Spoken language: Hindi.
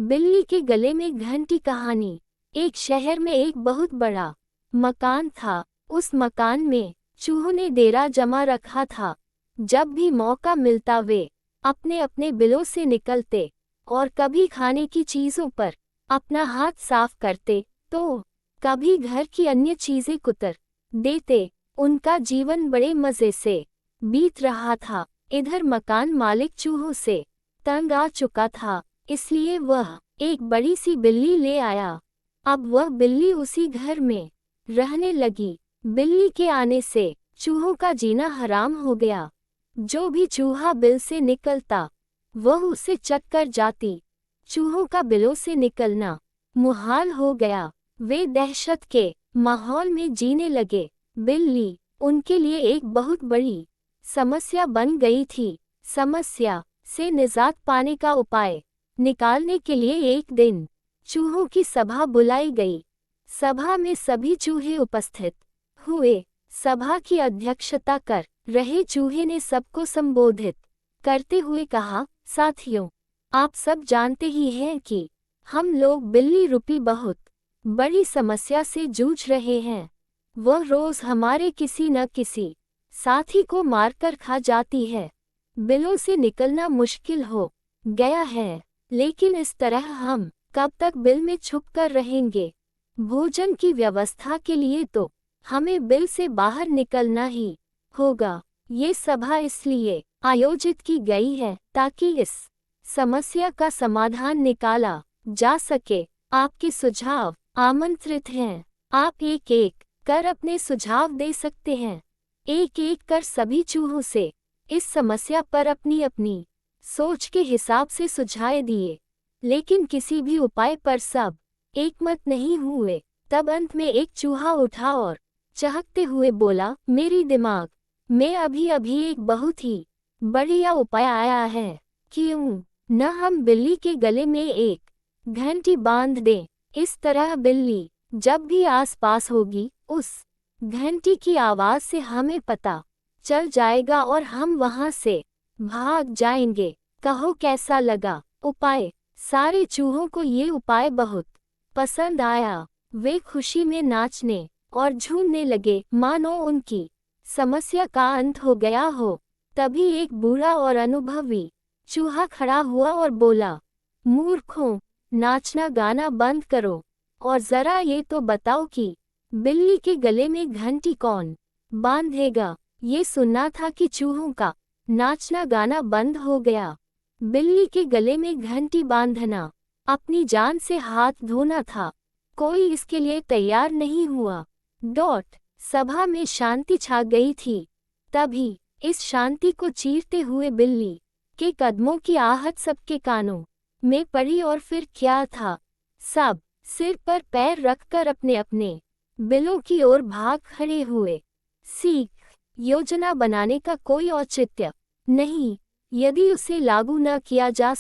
बिल्ली के गले में घंटी कहानी। एक शहर में एक बहुत बड़ा मकान था। उस मकान में चूहों ने डेरा जमा रखा था। जब भी मौका मिलता वे अपने अपने बिलों से निकलते और कभी खाने की चीजों पर अपना हाथ साफ करते तो कभी घर की अन्य चीजें कुतर देते। उनका जीवन बड़े मजे से बीत रहा था। इधर मकान मालिक चूहों से तंग आ चुका था, इसलिए वह एक बड़ी सी बिल्ली ले आया। अब वह बिल्ली उसी घर में रहने लगी। बिल्ली के आने से चूहों का जीना हराम हो गया। जो भी चूहा बिल से निकलता वह उसे चट कर जाती। चूहों का बिलों से निकलना मुहाल हो गया। वे दहशत के माहौल में जीने लगे। बिल्ली उनके लिए एक बहुत बड़ी समस्या बन गई थी। समस्या से निजात पाने का उपाय निकालने के लिए एक दिन चूहों की सभा बुलाई गई। सभा में सभी चूहे उपस्थित हुए। सभा की अध्यक्षता कर रहे चूहे ने सबको संबोधित करते हुए कहा, साथियों, आप सब जानते ही हैं कि हम लोग बिल्ली रूपी बहुत बड़ी समस्या से जूझ रहे हैं। वह रोज हमारे किसी न किसी साथी को मारकर खा जाती है। बिलों से निकलना मुश्किल हो गया है, लेकिन इस तरह हम कब तक बिल में छुप कर रहेंगे। भोजन की व्यवस्था के लिए तो हमें बिल से बाहर निकलना ही होगा। ये सभा इसलिए आयोजित की गई है ताकि इस समस्या का समाधान निकाला जा सके। आपके सुझाव आमंत्रित हैं। आप एक एक कर अपने सुझाव दे सकते हैं। एक एक कर सभी चूहों से इस समस्या पर अपनी अपनी सोच के हिसाब से सुझाव दिए, लेकिन किसी भी उपाय पर सब एकमत नहीं हुए। तब अंत में एक चूहा उठा और चहकते हुए बोला, मेरी दिमाग में अभी अभी एक बहुत ही बढ़िया उपाय आया है। क्यों न हम बिल्ली के गले में एक घंटी बांध दें। इस तरह बिल्ली जब भी आसपास होगी उस घंटी की आवाज से हमें पता चल जाएगा और हम वहां से भाग जाएंगे। कहो कैसा लगा उपाय। सारे चूहों को ये उपाय बहुत पसंद आया। वे खुशी में नाचने और झूमने लगे मानो उनकी समस्या का अंत हो गया हो। तभी एक बूढ़ा और अनुभवी चूहा खड़ा हुआ और बोला, मूर्खों, नाचना गाना बंद करो और जरा ये तो बताओ कि बिल्ली के गले में घंटी कौन बांधेगा। ये सुनना था कि चूहों का नाचना गाना बंद हो गया। बिल्ली के गले में घंटी बांधना अपनी जान से हाथ धोना था। कोई इसके लिए तैयार नहीं हुआ। सभा में शांति छा गई थी। तभी इस शांति को चीरते हुए बिल्ली के कदमों की आहट सबके कानों में पड़ी और फिर क्या था, सब सिर पर पैर रखकर अपने अपने बिलों की ओर भाग खड़े हुए। सीख योजना बनाने का कोई औचित्य नहीं यदि उसे लागू न किया जा